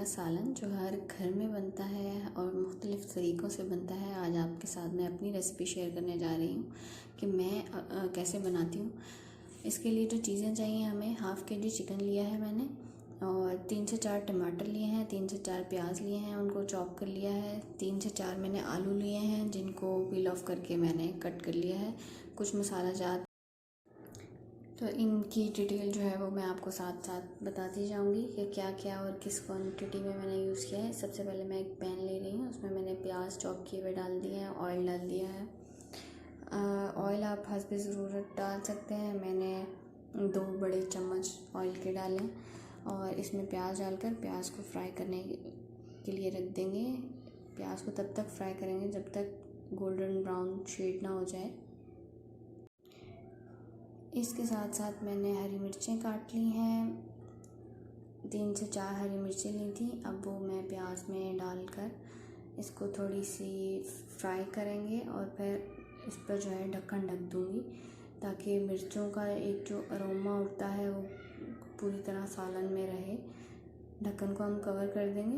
सालन जो हर घर में बनता है और मुख्तलिफ़ तरीक़ों से बनता है। आज आपके साथ मैं अपनी रेसिपी शेयर करने जा रही हूँ कि मैं कैसे बनाती हूँ। इसके लिए जो चीज़ें चाहिए, हमें हाफ़ केजी चिकन लिया है मैंने, और 3 से 4 टमाटर लिए हैं, 3 से 4 प्याज लिए हैं, उनको चॉप कर लिया है। 3 से 4 मैंने आलू लिए हैं, जिनको पील ऑफ करके मैंने कट कर लिया है। कुछ मसाला जात, तो इनकी डिटेल जो है वो मैं आपको साथ साथ बताती जाऊंगी कि क्या क्या और किस क्वांटिटी में मैंने यूज़ किया है। सबसे पहले मैं एक पैन ले रही हूँ, उसमें मैंने प्याज चॉप किए हुए डाल दिए हैं, ऑयल डाल दिया है। ऑयल आप हस्बे ज़रूरत डाल सकते हैं। मैंने 2 बड़े चम्मच ऑयल के डालें और इसमें प्याज डालकर प्याज को फ्राई करने के लिए रख देंगे। प्याज को तब तक फ्राई करेंगे जब तक गोल्डन ब्राउन शेड ना हो जाए। इसके साथ साथ मैंने हरी मिर्चें काट ली हैं, 3 से 4 हरी मिर्चें ली थी। अब वो मैं प्याज में डालकर इसको थोड़ी सी फ्राई करेंगे और फिर इस पर जो है ढक्कन ढक दूँगी, ताकि मिर्चों का एक जो अरोमा उठता है वो पूरी तरह सालन में रहे। ढक्कन को हम कवर कर देंगे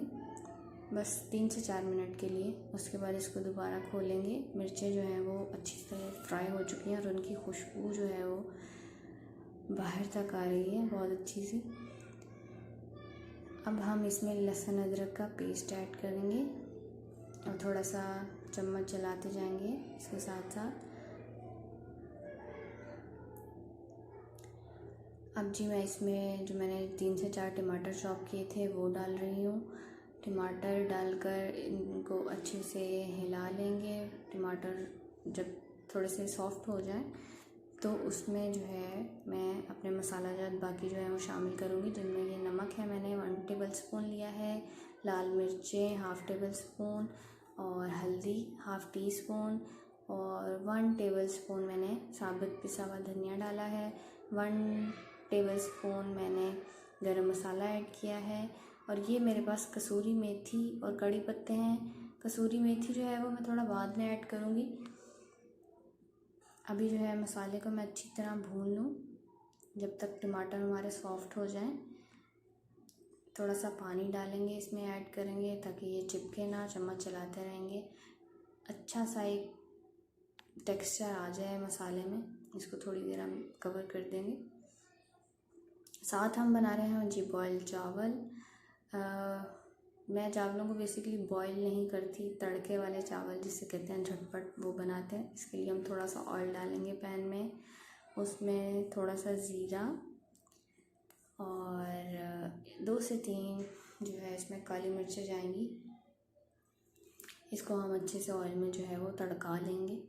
बस 3 से 4 मिनट के लिए। उसके बाद इसको दोबारा खोलेंगे। मिर्चें जो हैं वो अच्छी से फ्राई हो चुकी हैं और उनकी खुशबू जो है वो बाहर तक आ रही है बहुत अच्छी सी। अब हम इसमें लहसुन अदरक का पेस्ट ऐड करेंगे और थोड़ा सा चम्मच चलाते जाएंगे इसके साथ साथ। अब जी मैं इसमें जो मैंने 3 से 4 टमाटर चॉप किए थे वो डाल रही हूँ। टमाटर डालकर इनको अच्छे से हिला लेंगे। टमाटर जब थोड़े से सॉफ्ट हो जाए तो उसमें जो है मैं अपने मसाला जात बाकी जो है वो शामिल करूँगी, जिनमें ये नमक है मैंने 1 टेबल स्पून लिया है, लाल मिर्चें 1/2 टेबल स्पून और हल्दी 1/2 टी स्पून और 1 टेबल स्पून मैंने साबुत पिसा हुआ धनिया डाला है। 1 टेबल स्पून मैंने गरम मसाला ऐड किया है और ये मेरे पास कसूरी मेथी और कड़ी पत्ते हैं। कसूरी मेथी जो है वो मैं थोड़ा बाद में ऐड करूँगी। अभी जो है मसाले को मैं अच्छी तरह भून लूँ जब तक टमाटर हमारे सॉफ्ट हो जाएं। थोड़ा सा पानी डालेंगे, इसमें ऐड करेंगे ताकि ये चिपके ना, चम्मच चलाते रहेंगे। अच्छा सा एक टेक्सचर आ जाए मसाले में, इसको थोड़ी देर हम कवर कर देंगे। साथ हम बना रहे हैं जी बॉयल चावल। मैं चावलों को बेसिकली बॉयल नहीं करती, तड़के वाले चावल जिसे कहते हैं झटपट, वो बनाते हैं। इसके लिए हम थोड़ा सा ऑयल डालेंगे पैन में, उसमें थोड़ा सा ज़ीरा और 2 से 3 जो है इसमें काली मिर्चें जाएंगी। इसको हम अच्छे से ऑयल में जो है वो तड़का लेंगे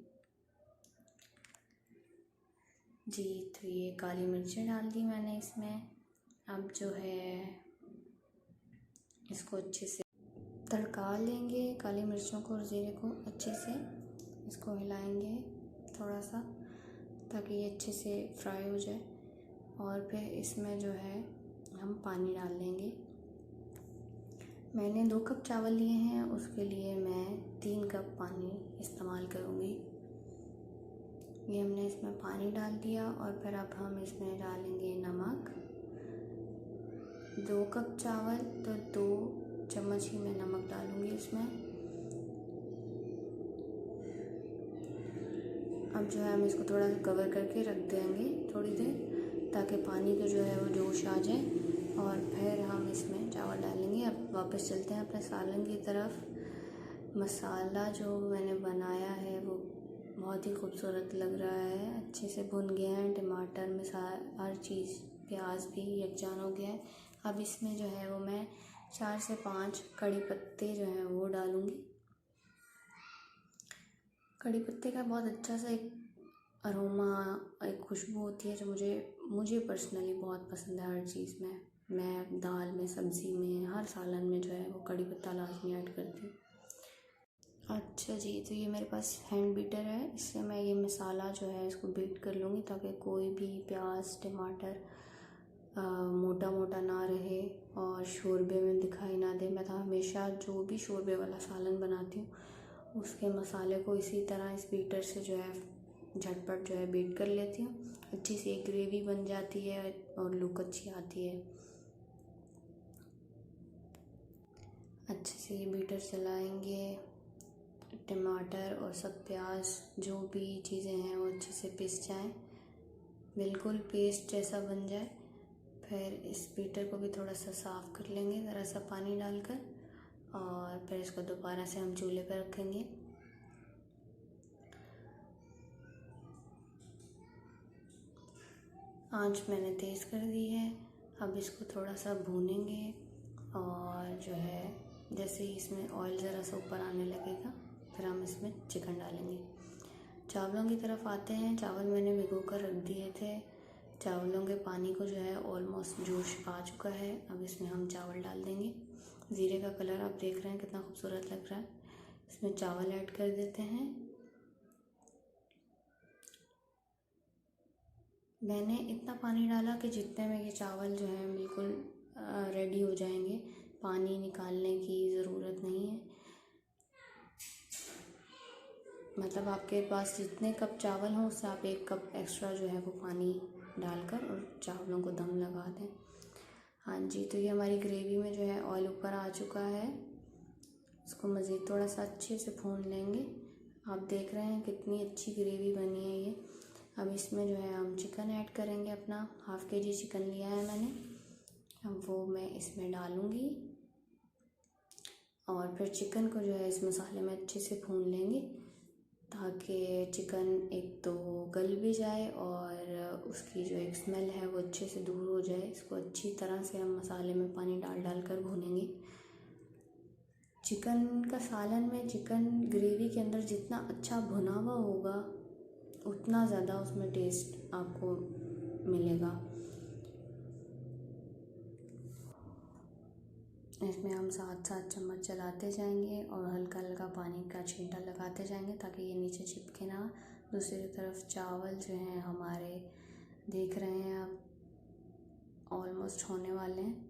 जी। तो ये काली मिर्चें डाल दी मैंने इसमें। अब जो है इसको अच्छे से तड़का लेंगे, काली मिर्चों को और ज़ीरे को अच्छे से इसको हिलाएंगे थोड़ा सा, ताकि ये अच्छे से फ्राई हो जाए। और फिर इसमें जो है हम पानी डाल लेंगे। मैंने 2 कप चावल लिए हैं, उसके लिए मैं 3 कप पानी इस्तेमाल करूँगी। ये हमने इसमें पानी डाल दिया और फिर अब हम इसमें डालेंगे नमक। 2 कप चावल तो 2 चम्मच ही मैं नमक डालूँगी इसमें। अब जो है हम इसको थोड़ा कवर करके रख देंगे थोड़ी देर, ताकि पानी का जो है वो जोश आ जाए और फिर हम इसमें चावल डालेंगे। अब वापस चलते हैं अपने सालन की तरफ। मसाला जो मैंने बनाया है वो बहुत ही खूबसूरत लग रहा है, अच्छे से भुन गए हैं टमाटर में, हर चीज़, प्याज भी यकजान हो गया है। अब इसमें जो है वो मैं 4 से 5 कड़ी पत्ते जो हैं वो डालूँगी। कड़ी पत्ते का बहुत अच्छा सा एक अरोमा, एक खुशबू होती है जो मुझे पर्सनली बहुत पसंद है। हर चीज़ में, मैं दाल में, सब्ज़ी में, हर सालन में जो है वो कड़ी पत्ता लाजमी ऐड करती हूँ। अच्छा जी, तो ये मेरे पास हैंड बीटर है, इससे मैं ये मसाला जो है इसको बीट कर लूँगी ताकि कोई भी प्याज टमाटर मोटा मोटा ना रहे और शोरबे में दिखाई ना दे। मैं तो हमेशा जो भी शोरबे वाला सालन बनाती हूँ उसके मसाले को इसी तरह इस बीटर से जो है झटपट जो है बीट कर लेती हूँ। अच्छी सी एक ग्रेवी बन जाती है और लुक अच्छी आती है। अच्छे से ये बीटर चलाएंगे। टमाटर और सब प्याज जो भी चीज़ें हैं वो अच्छे से पिस जाएं, बिल्कुल पेस्ट जैसा बन जाए। फिर इस बीटर को भी थोड़ा सा साफ़ कर लेंगे ज़रा सा पानी डालकर, और फिर इसको दोबारा से हम चूल्हे पर रखेंगे। आंच मैंने तेज़ कर दी है। अब इसको थोड़ा सा भूनेंगे, और जो है जैसे ही इसमें ऑयल ज़रा सा ऊपर आने लगेगा फिर हम इसमें चिकन डालेंगे। चावलों की तरफ आते हैं। चावल मैंने भिगो कर रख दिए थे। चावलों के पानी को जो है ऑलमोस्ट जोश आ चुका है। अब इसमें हम चावल डाल देंगे। ज़ीरे का कलर आप देख रहे हैं कितना खूबसूरत लग रहा है। इसमें चावल ऐड कर देते हैं। मैंने इतना पानी डाला कि जितने में ये चावल जो है बिल्कुल रेडी हो जाएंगे, पानी निकालने की ज़रूरत नहीं है। मतलब आपके पास जितने कप चावल हों उससे आप 1 कप एक्स्ट्रा जो है वो पानी डालकर और चावलों को दम लगा दें। हाँ जी, तो ये हमारी ग्रेवी में जो है ऑयल ऊपर आ चुका है। इसको मज़ीद थोड़ा सा अच्छे से भून लेंगे। आप देख रहे हैं कितनी अच्छी ग्रेवी बनी है ये। अब इसमें जो है हम चिकन ऐड करेंगे। अपना ½ kg चिकन लिया है मैंने, अब वो मैं इसमें डालूँगी, और फिर चिकन को जो है इस मसाले में अच्छे से भून लेंगे ताकि चिकन एक तो गल भी जाए और उसकी जो एक स्मेल है वो अच्छे से दूर हो जाए। इसको अच्छी तरह से हम मसाले में पानी डाल डाल कर भूनेंगे। चिकन का सालन में चिकन ग्रेवी के अंदर जितना अच्छा भुना हुआ होगा उतना ज़्यादा उसमें टेस्ट आपको मिलेगा। इसमें हम 7-7 चम्मच चलाते जाएंगे और हल्का हल्का पानी का छींटा लगाते जाएंगे ताकि ये नीचे चिपके ना। दूसरी तरफ चावल जो हैं हमारे देख रहे हैं आप ऑलमोस्ट होने वाले हैं।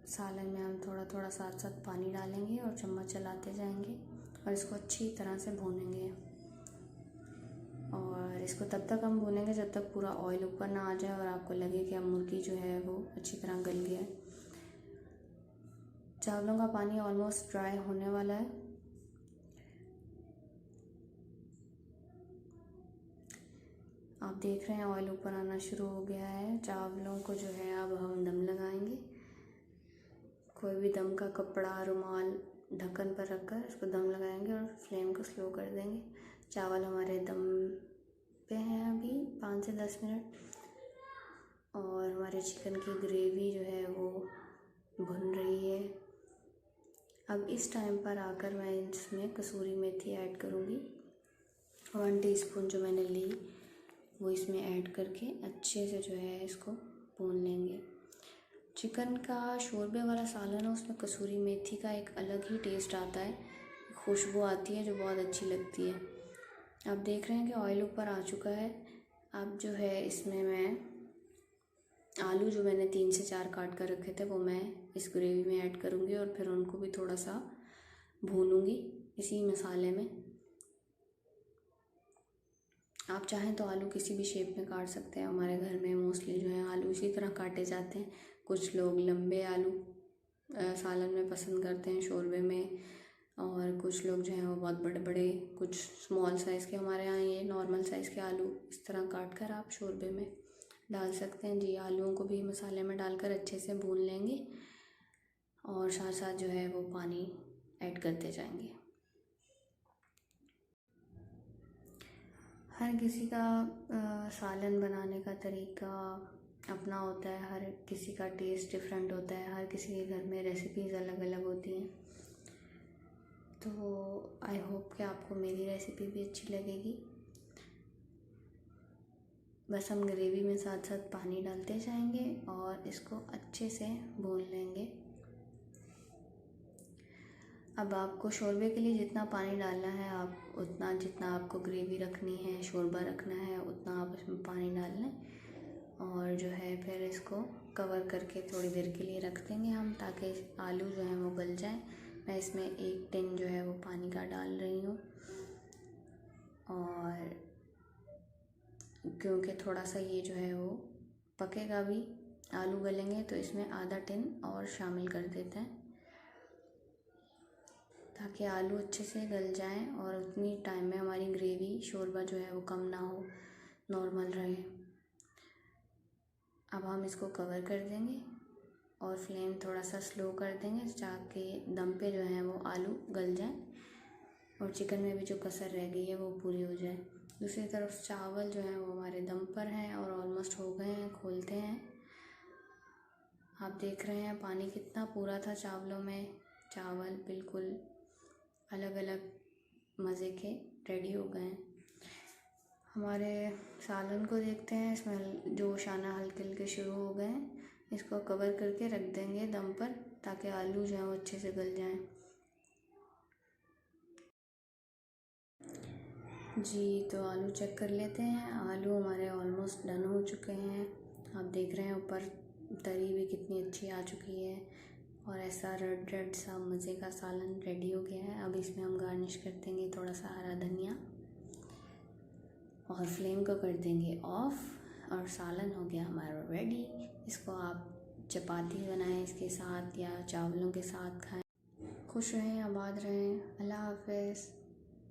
सालन में हम थोड़ा थोड़ा साथ साथ पानी डालेंगे और चम्मच चलाते जाएंगे और इसको अच्छी तरह से भूनेंगे। और इसको तब तक हम भूनेंगे जब तक पूरा ऑयल ऊपर ना आ जाए और आपको लगे कि अब मुर्गी जो है वो अच्छी तरह गल गया है। चावलों का पानी ऑलमोस्ट ड्राई होने वाला है। आप देख रहे हैं ऑयल ऊपर आना शुरू हो गया है। चावलों को जो है अब हम दम लगाएंगे। कोई भी दम का कपड़ा, रुमाल ढक्कन पर रखकर इसको दम लगाएंगे और फ्लेम को स्लो कर देंगे। चावल हमारे दम पे हैं अभी 5 से 10 मिनट, और हमारे चिकन की ग्रेवी जो है वो भुन रही है। अब इस टाइम पर आकर मैं इसमें कसूरी मेथी ऐड करूँगी। 1 टीस्पून जो मैंने ली वो इसमें ऐड करके अच्छे से जो है इसको भून लेंगे। चिकन का शोरबे वाला सालन है, उसमें कसूरी मेथी का एक अलग ही टेस्ट आता है, खुशबू आती है जो बहुत अच्छी लगती है। आप देख रहे हैं कि ऑयल ऊपर आ चुका है। अब जो है इसमें मैं आलू जो मैंने 3 से 4 काट कर रखे थे वो मैं इस ग्रेवी में ऐड करूँगी और फिर उनको भी थोड़ा सा भूनूंगी इसी मसाले में। आप चाहें तो आलू किसी भी शेप में काट सकते हैं। हमारे घर में मोस्टली जो है आलू इसी तरह काटे जाते हैं। कुछ लोग लंबे आलू सालन में पसंद करते हैं, शोरबे में, और कुछ लोग जो हैं वो बहुत बड़े बड़े, कुछ स्मॉल साइज़ के। हमारे यहाँ ये नॉर्मल साइज़ के आलू इस तरह काट कर आप शोरबे में डाल सकते हैं जी। आलूओं को भी मसाले में डालकर अच्छे से भून लेंगे और साथ साथ जो है वो पानी ऐड करते जाएंगे। हर किसी का सालन बनाने का तरीका अपना होता है, हर किसी का टेस्ट डिफरेंट होता है, हर किसी के घर में रेसिपीज़ अलग अलग होती हैं। तो आई होप कि आपको मेरी रेसिपी भी अच्छी लगेगी। बस हम ग्रेवी में साथ साथ पानी डालते जाएंगे और इसको अच्छे से भून लेंगे। अब आपको शोरबे के लिए जितना पानी डालना है आप उतना, जितना आपको ग्रेवी रखनी है, शोरबा रखना है, उतना आप इसमें पानी डाल लें और जो है फिर इसको कवर करके थोड़ी देर के लिए रख देंगे हम, ताकि आलू जो है वो गल जाए। मैं इसमें 1 टिन जो है वो पानी का डाल रही हूँ, और क्योंकि थोड़ा सा ये जो है वो पकेगा भी आलू गलेंगे तो इसमें आधा टिन और शामिल कर देते हैं ताकि आलू अच्छे से गल जाएं और उतनी टाइम में हमारी ग्रेवी शोरबा जो है वो कम ना हो, नॉर्मल रहे। अब हम इसको कवर कर देंगे और फ्लेम थोड़ा सा स्लो कर देंगे ताकि दम पे जो है वो आलू गल जाए और चिकन में भी जो कसर रह गई है वो पूरी हो जाए। दूसरी तरफ चावल जो है वो हमारे दम पर हैं और ऑलमोस्ट हो गए हैं। खोलते हैं, आप देख रहे हैं पानी कितना पूरा था चावलों में। चावल बिल्कुल अलग अलग मज़े के रेडी हो गए हैं। हमारे सालन को देखते हैं, इसमें जोश आना हल्के हल्के शुरू हो गए हैं। इसको कवर करके रख देंगे दम पर ताकि आलू जो है वो अच्छे से गल जाएं। जी तो आलू चेक कर लेते हैं। आलू हमारे ऑलमोस्ट डन हो चुके हैं। आप देख रहे हैं ऊपर तरी भी कितनी अच्छी आ चुकी है और ऐसा रेड रेड सा मज़े का सालन रेडी हो गया है। अब इसमें हम गार्निश कर देंगे थोड़ा सा हरा धनिया और फ्लेम को कर देंगे ऑफ और सालन हो गया हमारा रेडी। इसको आप चपाती बनाएं इसके साथ या चावलों के साथ खाएं। खुश रहें, आबाद रहें। अल्लाह हाफ़िज़।